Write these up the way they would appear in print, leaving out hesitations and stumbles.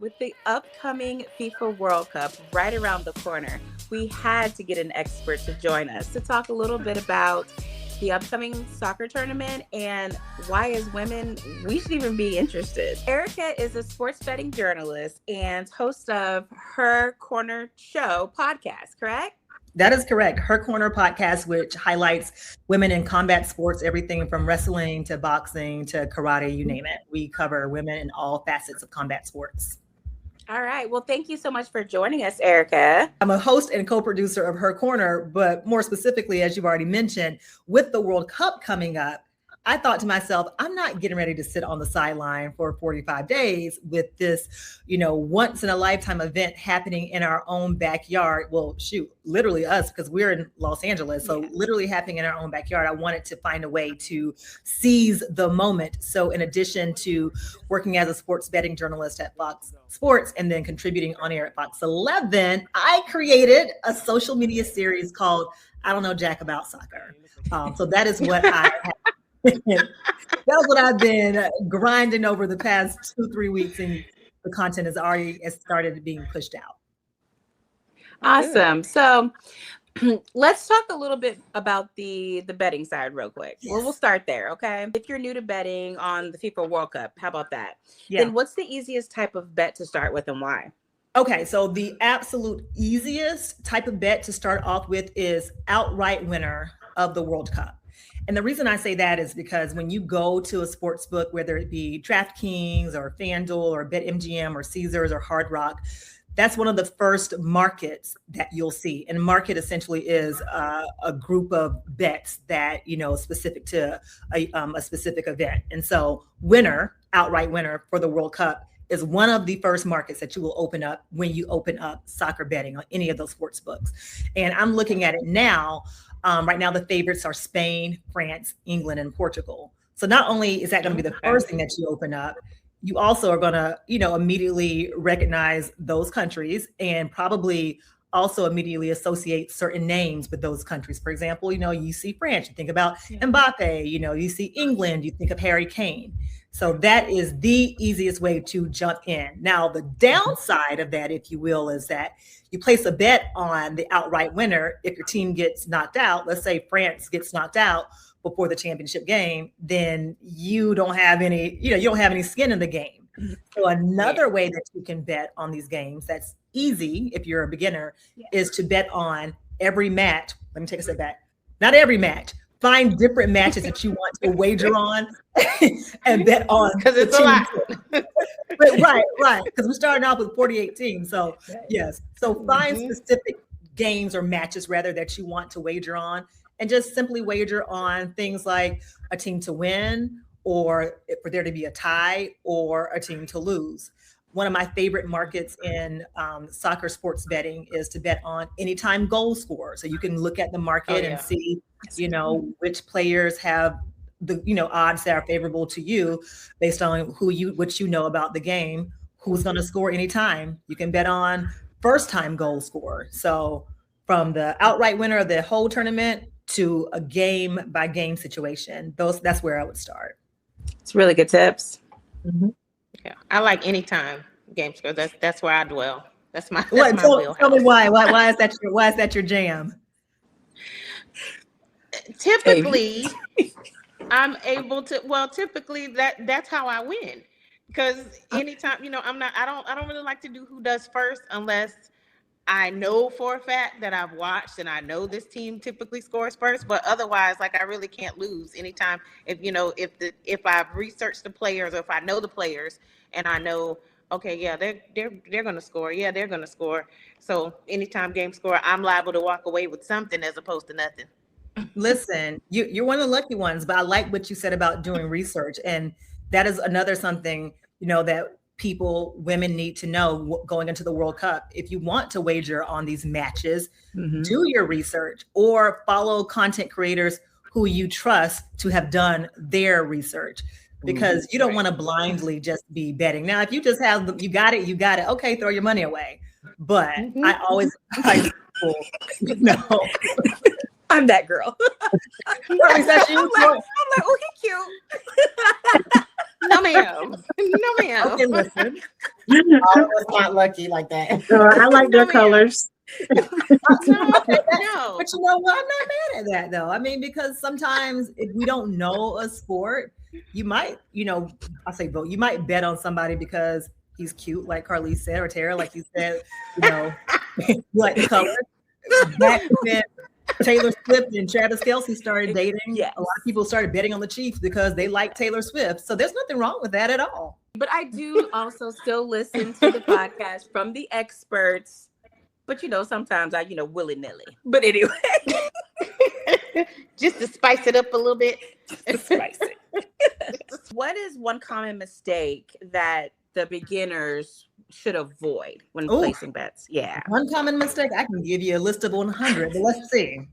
With the upcoming FIFA World Cup right around the corner, we had to get an expert to join us to talk a little bit about the upcoming soccer tournament and why, as women, we should even be interested. Erica is a sports betting journalist and host of Her Corner Show podcast, correct? That is correct. Her Corner podcast, which highlights women in combat sports, everything from wrestling to boxing to karate, you name it. We cover women in all facets of combat sports. All right. Well, thank you so much for joining us, Erica. I'm a host and co-producer of Her Corner, but more specifically, as you've already mentioned, with the World Cup coming up, I thought to myself, I'm not getting ready to sit on the sideline for 45 days with this, once in a lifetime event happening in our own backyard. Well, shoot, literally us, because we're in Los Angeles. So literally happening in our own backyard. I wanted to find a way to seize the moment. So in addition to working as a sports betting journalist at Fox Sports and then contributing on air at Fox 11, I created a social media series called I Don't Know Jack About Soccer. So that is what I have. That's what I've been grinding over the past 2-3 weeks, and the content has already started being pushed out. Awesome. So let's talk a little bit about the betting side real quick. Yes. Well, we'll start there, okay? If you're new to betting on the FIFA World Cup, how about that? Yeah. Then what's the easiest type of bet to start with and why? Okay, so the absolute easiest type of bet to start off with is outright winner of the World Cup. And the reason I say that is because when you go to a sports book, whether it be DraftKings or FanDuel or BetMGM or Caesars or Hard Rock, that's one of the first markets that you'll see. And market essentially is a group of bets that, specific to a specific event. And so outright winner for the World Cup is one of the first markets that you will open up when you open up soccer betting on any of those sports books. And I'm looking at it now. Right now, the favorites are Spain, France, England, and Portugal. So not only is that going to be the first thing that you open up, you also are going to, immediately recognize those countries and probably also immediately associate certain names with those countries. For example, you see France, you think about Mbappe, you see England, you think of Harry Kane. So that is the easiest way to jump in. Now, the downside of that, if you will, is that you place a bet on the outright winner. If your team gets knocked out, let's say France gets knocked out before the championship game, then you don't have any, you don't have any skin in the game. So another way that you can bet on these games that's easy if you're a beginner is to bet on every match. Let me take a step back. Not every match. Find different matches that you want to wager on and bet on. Because it's a lot. Right. Because we're starting off with 48 teams. So yes. So find specific games or matches rather that you want to wager on and just simply wager on things like a team to win or for there to be a tie or a team to lose. One of my favorite markets in soccer sports betting is to bet on anytime goal scorer. So you can look at the market and see, which players have the, odds that are favorable to you based on what you know about the game, who's going to score anytime. You can bet on first time goal scorer. So from the outright winner of the whole tournament to a game by game situation, that's where I would start. It's really good tips. Mm-hmm. Yeah, I like anytime game score. That's where I dwell. That's my wheelhouse. Tell me why. Why is that your jam? Typically, I'm able to. Well, typically that's how I win. Because anytime, I don't really like to do who does first unless I know for a fact that I've watched and I know this team typically scores first, but otherwise, I really can't lose anytime. If I've researched the players or if I know the players and I know, okay, yeah, they're going to score. Yeah, they're going to score. So anytime game score, I'm liable to walk away with something as opposed to nothing. Listen, you're one of the lucky ones, but I like what you said about doing research. And that is another something, that women need to know going into the World Cup. If you want to wager on these matches, do your research or follow content creators who you trust to have done their research, because you don't want to blindly just be betting. Now, if you just have, you got it. Okay, throw your money away. But I always like people, I'm that girl. Is that you? I'm like, oh, he's cute. No, ma'am. No, ma'am. Okay, listen. All of us not lucky like that. I like No, their ma'am. colors. No, no. But you know what? I'm not mad at that though. I mean, because sometimes if we don't know a sport, you might, I say vote. You might bet on somebody because he's cute, like Carly said, or Tara, like you said, you like the color. Back when Taylor Swift and Travis Kelce started dating, Yes. a lot of people started betting on the Chiefs because they like Taylor Swift. So there's nothing wrong with that at all. But I do also still listen to the podcast from the experts. But sometimes I, willy-nilly. But anyway. Just to spice it up a little bit. Spice it. What is one common mistake that the beginners should avoid when placing bets? Yeah. One common mistake, I can give you a list of 100, but let's see.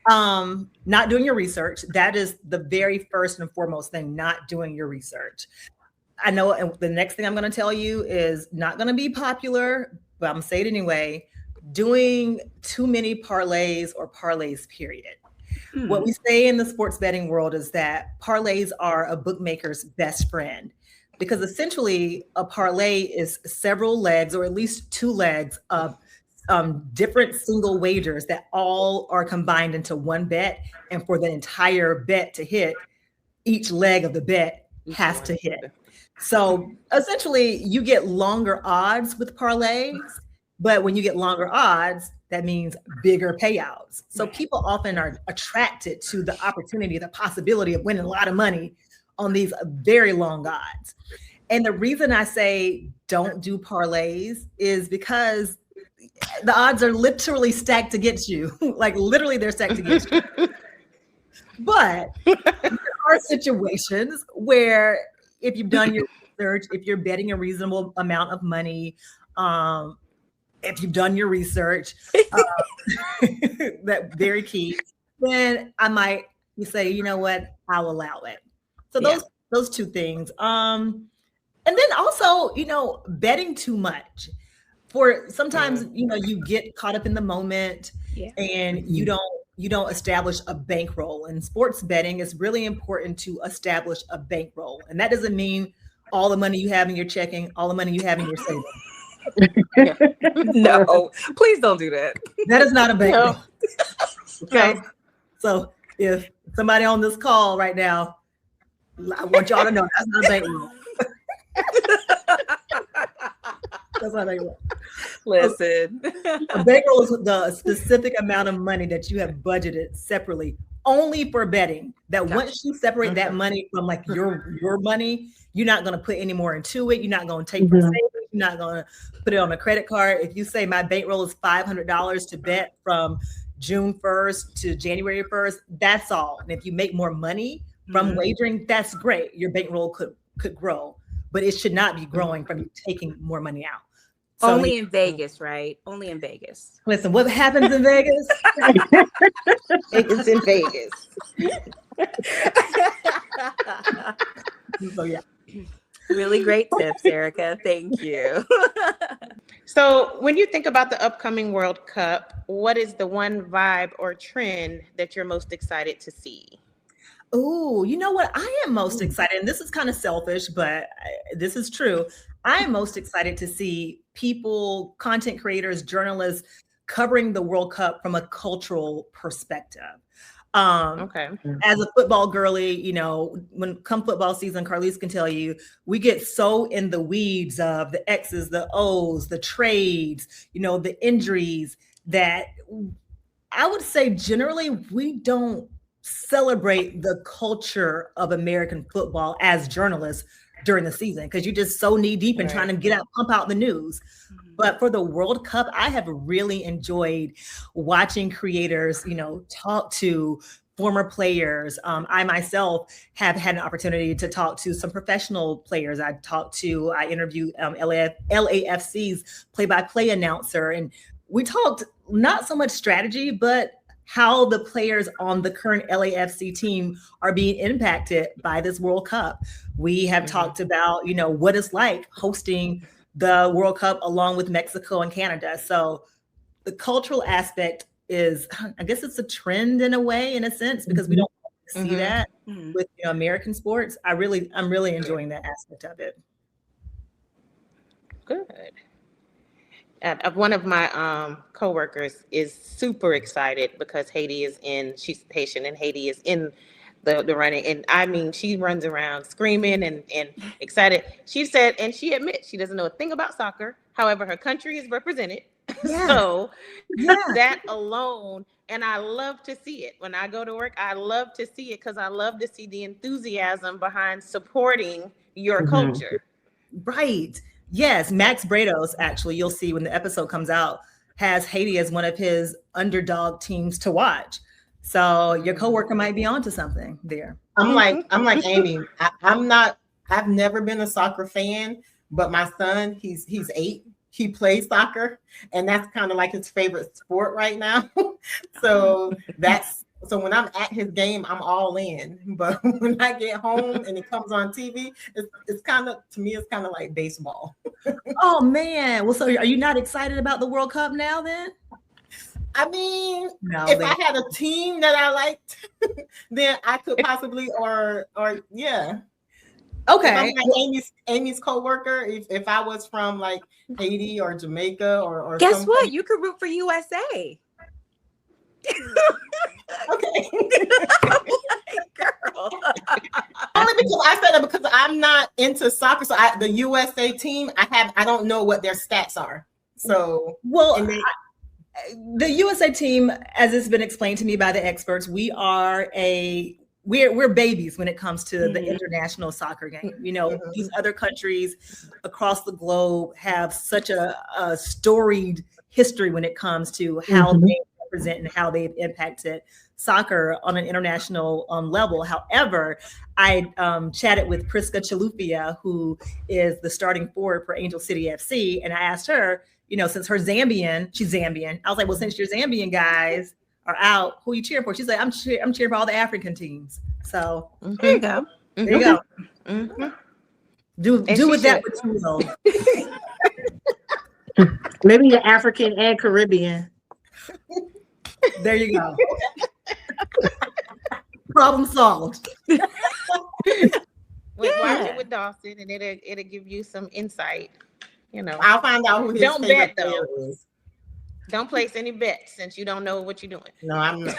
Not doing your research. That is the very first and foremost thing, not doing your research. I know, and the next thing I'm going to tell you is not going to be popular, but I'm going to say it anyway. Doing too many parlays or parlays, period. What we say in the sports betting world is that parlays are a bookmaker's best friend, because essentially a parlay is several legs, or at least two legs of different single wagers that all are combined into one bet. And for the entire bet to hit, each leg of the bet has to hit. So essentially you get longer odds with parlays, but when you get longer odds, that means bigger payouts. So people often are attracted to the opportunity, the possibility of winning a lot of money on these very long odds. And the reason I say don't do parlays is because the odds are literally stacked against you. Like literally they're stacked against you. But there are situations where if you've done your research, if you're betting a reasonable amount of money, if you've done your research, that very key, then I might say, you know what, I'll allow it. So those two things. And then also, betting too much. For sometimes, you get caught up in the moment and you don't establish a bankroll. In sports betting, it's really important to establish a bankroll. And that doesn't mean all the money you have in your checking, all the money you have in your savings. No, please don't do that. That is not a bankroll. No. Okay. So if somebody on this call right now, I want y'all to know that's not a bankroll. That's not a bankroll. Listen. A bankroll is the specific amount of money that you have budgeted separately only for betting. That once you separate that money from like your money, you're not going to put any more into it. You're not going to take from savings. You're not going to put it on a credit card. If you say my bankroll is $500 to bet from June 1st to January 1st, that's all. And if you make more money from wagering, that's great. Your bankroll could grow, but it should not be growing from you taking more money out. So, only in Vegas, right? Only in Vegas. Listen, what happens in Vegas? It's in Vegas. So yeah. Really great tips, Erica. Thank you. So when you think about the upcoming World Cup, what is the one vibe or trend that you're most excited to see? Oh, you know what? I am most excited, and this is kind of selfish, but this is true. I am most excited to see people, content creators, journalists covering the World Cup from a cultural perspective. Okay. As a football girly, when come football season, Carlise can tell you, we get so in the weeds of the X's, the O's, the trades, the injuries, that I would say generally we don't celebrate the culture of American football as journalists during the season, because you're just so knee deep in trying to pump out the news. But for the World Cup, I have really enjoyed watching creators, talk to former players. I myself have had an opportunity to talk to some professional players. I interviewed LAFC's play-by-play announcer, and we talked not so much strategy, but how the players on the current LAFC team are being impacted by this World Cup. We have talked about, what it's like hosting the World Cup along with Mexico and Canada. So the cultural aspect is, I guess it's a trend in a way, in a sense, because we don't see that with American sports. I'm really enjoying that aspect of it. Good. One of my coworkers is super excited because she's Haitian, and Haiti is in the running. And I mean, she runs around screaming and excited. She said, and she admits she doesn't know a thing about soccer. However, her country is represented. Yeah. So that alone, and I love to see it. When I go to work, I love to see it because I love to see the enthusiasm behind supporting your culture. Right. Yes. Max Brados, actually, you'll see when the episode comes out, has Haiti as one of his underdog teams to watch. So your coworker might be onto something there. I'm like Amy. I've never been a soccer fan, but my son, he's 8. He plays soccer, and that's kind of like his favorite sport right now. So when I'm at his game, I'm all in. But when I get home and it comes on TV, it's kind of, to me, it's kind of like baseball. Oh man. Well, so are you not excited about the World Cup now then? I mean, if I had a team that I liked, then I could possibly, or yeah. Okay. If I'm like Amy's co-worker, if I was from like Haiti or Jamaica or guess something. what? You could root for USA. Okay. Girl. Only because I said that because I'm not into soccer. So the USA team, I don't know what their stats are. So the USA team, as it's been explained to me by the experts, we're babies when it comes to the international soccer game. These other countries across the globe have such a storied history when it comes to how they represent and how they've impacted soccer on an international level. However, I chatted with Priska Chalupia, who is the starting forward for Angel City FC, and I asked her, since she's Zambian. I was like, well, since your Zambian guys are out, who are you cheering for? She's like, I'm cheering for all the African teams. So there you go. There you go. Do with that what you will. Maybe you're African and Caribbean. There you go. Problem solved. Watch it with Dawson, and it'll give you some insight. I'll find out who his don't favorite bet though. player is. Don't place any bets since you don't know what you're doing. No, I'm not.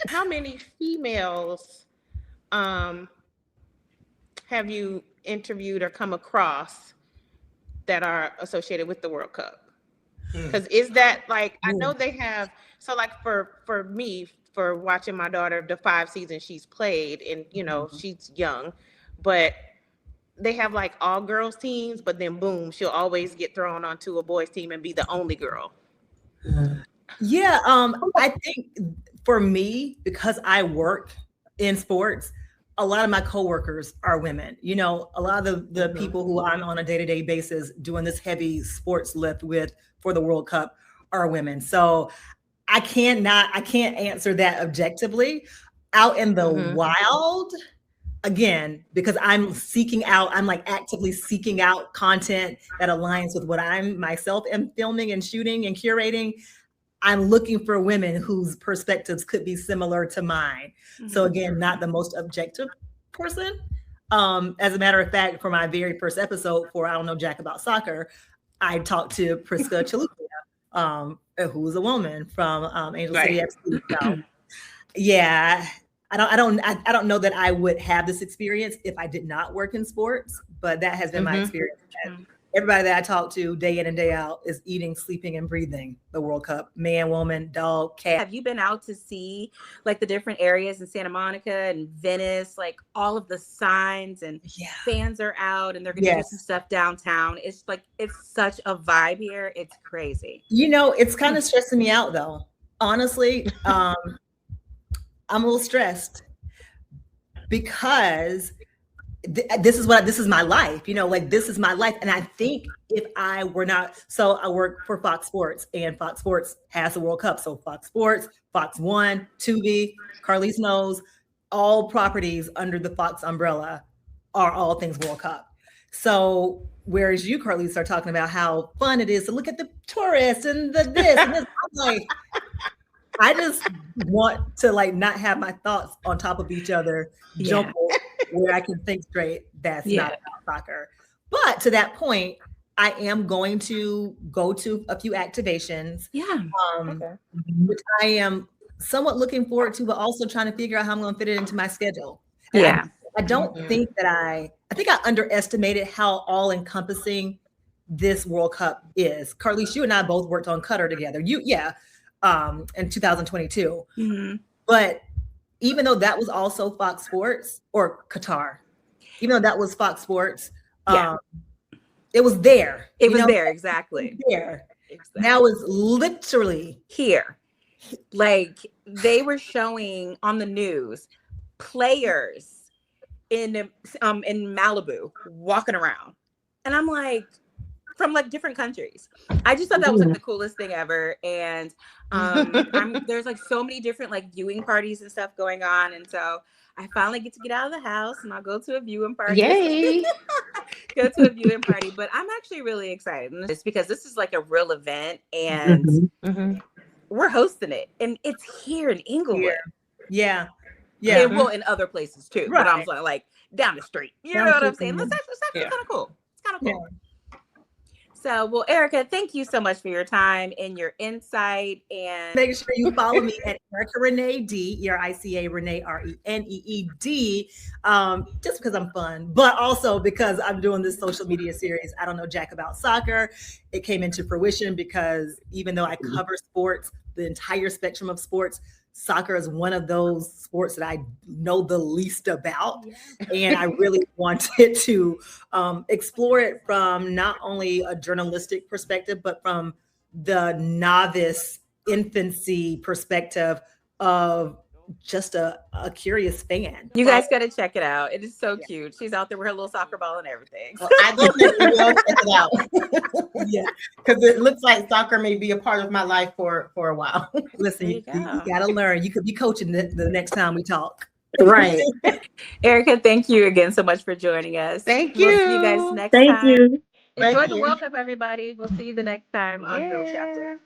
How many females have you interviewed or come across that are associated with the World Cup? Because is that like, I know they have, so like for me, for watching my daughter, the 5 seasons she's played, and she's young, but they have like all girls teams, but then boom, she'll always get thrown onto a boys team and be the only girl. Yeah, I think for me, because I work in sports, a lot of my coworkers are women. A lot of the people who I'm on a day-to-day basis doing this heavy sports lift with for the World Cup are women. So I can't answer that objectively. Out in the wild, again, because I'm like actively seeking out content that aligns with what I'm myself am filming and shooting and curating. I'm looking for women whose perspectives could be similar to mine. So again, not the most objective person. As a matter of fact, for my very first episode for I Don't Know Jack About Soccer, I talked to Priska Chalupia, who's a woman from Angel City FC. So, yeah, I don't know that I would have this experience if I did not work in sports, but that has been my experience. Everybody that I talk to day in and day out is eating, sleeping, and breathing the World Cup. Man, woman, dog, cat. Have you been out to see like the different areas in Santa Monica and Venice, like all of the signs and fans are out and they're going to do some stuff downtown. It's like, it's such a vibe here. It's crazy. It's kind of stressing me out though. Honestly, I'm a little stressed because this is my life, this is my life. And I think if I were not, so I work for Fox Sports, and Fox Sports has the World Cup. So Fox Sports, Fox One, Tubi, Carlise knows, all properties under the Fox umbrella are all things World Cup. So whereas you, Carlise, are talking about how fun it is to look at the tourists and the this and this, I'm like, I just want to like not have my thoughts on top of each other, jumble where I can think straight. That's not about soccer. But to that point, I am going to go to a few activations. Which I am somewhat looking forward to, but also trying to figure out how I'm going to fit it into my schedule. And I don't think that I think I underestimated how all encompassing this World Cup is. Carlise, you and I both worked on Qatar together. In 2022. But even though that was also Fox Sports or Qatar, even though that was Fox Sports, it was there. It was there, exactly. There. Exactly. Now it's literally here. Like they were showing on the news players in Malibu walking around. And I'm like, from like different countries. I just thought that was like the coolest thing ever. And there's like so many different like viewing parties and stuff going on. And so I finally get to get out of the house and I'll go to a viewing party. Yay! Go to a viewing party. But I'm actually really excited. And it's because this is like a real event and we're hosting it. And it's here in Inglewood. Yeah. And well, in other places too. Right. But I'm saying like down the street. You know what I'm saying? It's actually kind of cool. It's kind of cool. Yeah. So, well, Erica, thank you so much for your time and your insight. And make sure you follow me at Erica Renee D, ERICA Renee RENEED, just because I'm fun, but also because I'm doing this social media series. I don't know jack about soccer. It came into fruition because even though I cover sports, the entire spectrum of sports, soccer is one of those sports that I know the least about. And I really wanted to explore it from not only a journalistic perspective, but from the novice infancy perspective of just a curious fan. You guys got to check it out. It is so cute. She's out there with her little soccer ball and everything. Well, I definitely will check it out. Because it looks like soccer may be a part of my life for a while. Listen, you got to learn. You could be coaching the next time we talk. Right. Erica, thank you again so much for joining us. Thank you. We'll see you guys next time. Thank you. Enjoy the World Cup, everybody. We'll see you the next time on Real Chapter.